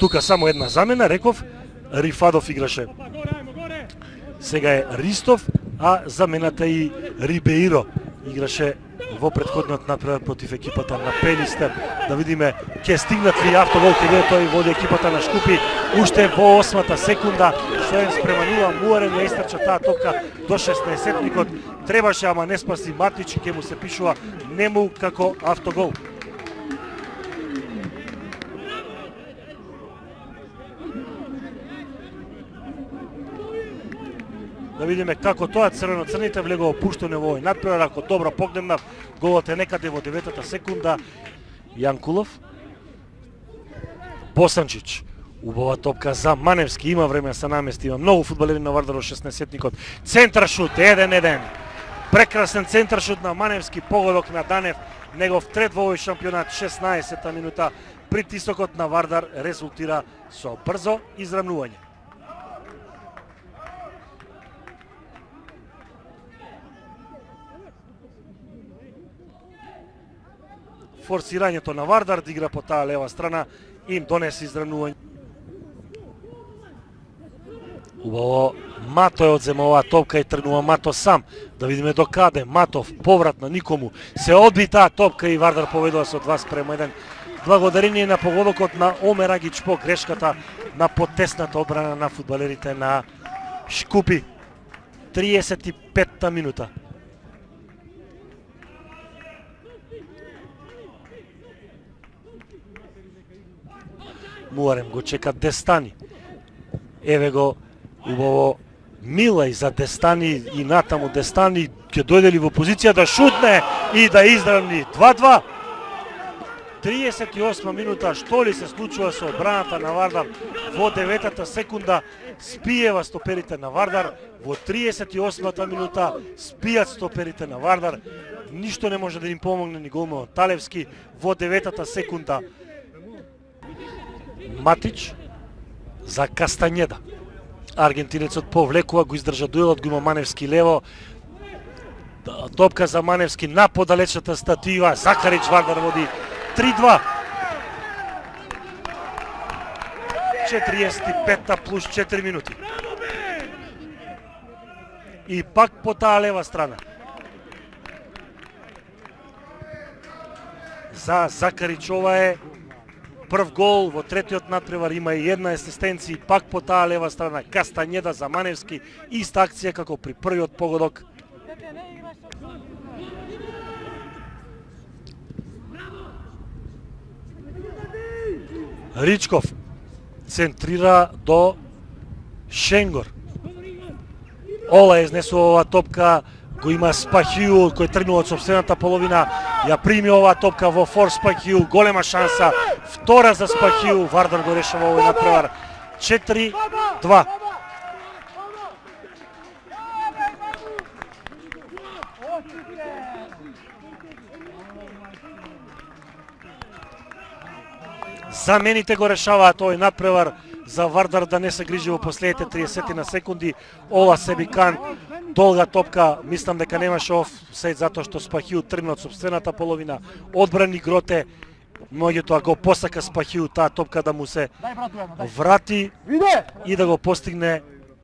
Тука само една замена, реков, Рифадов играше. Сега е Ристов, а замената и Рибеиро играше во претходниот напред против екипата на Пелистер. Да видиме ќе стигнат ли автогол каде тој води екипата на Шкупи уште во 8-та секунда. Стоен спреманува Муарен ја истрча таа топка до 16-никот. Требаше, ама не спаси Матич, ќе му се пишува нему како автогол. Да видиме како тоа црвено-црните влегува опуштено во овој надпревар. Ако добро погледнав, голот е некаде во 9-та секунда. Јанкулов. Босанчич. Убава топка за Маневски. Има време да се намести. Има многу фудбалери на Вардар во 16-никот. Центаршут 1-1. Прекрасен центаршут на Маневски. Погодок на Данев. Негов трет во овој шампионат. 16-та минута. Притисокот на Вардар резултира со брзо изравнување. Форсирањето на Вардар да игра по таа лева страна им донесе изравнување. Убаво Мато е одзема оваа топка и тргнува Мато сам. Да видиме до каде. Матов поврат на никому. Се одби таа топка и Вардар победува со 2:1. Благодарение на погодокот на Омер Агич по грешката на потесната одбрана на фудбалерите на Шкупи. 35-та минута. Муарем го чека Дестани. Еве го убаво Милај за Дестани и натаму Дестани ќе дојде ли во позиција да шутне и да изравни 2-2. 38 минута, што ли се случува со одбраната на Вардар во 9-та секунда, спиева стоперите на Вардар, во 38-та минута спијат стоперите на Вардар, ништо не може да им помогне ни голманот Талевски во 9-та секунда. Матич за Кастанједа. Аргентинецот повлекува, го издржа дуелот, го има Маневски лево. Топка за Маневски на подалечната статива. Закарич, Вардар води 3-2. 45-та плюс 4 минути. И пак по таа лева страна. За Закарич ова е прв гол во третиот надпревар, има и една асистенција, пак по таа лева страна Кастанједа за Маневски, иста акција како при првиот погодок. Ричков центрира до Шенгор. Ола изнесува оваа топка, го има Спахиул кој тргнува од сопствената половина, ја прими оваа топка во фор Спахиул, голема шанса, втора за Спахиул, Вардар го решава овој надпревар. 4-2. Замените го решаваат овој надпревар за Вардар да не се грижи во последните 30 на секунди. Ола Себикан, долга топка, мислам дека немаше офсайд затоа што Спахиул тргна од сопствената половина, одбрани Гроте, меѓутоа го посака Спахиул таа топка да му се врати и да го постигне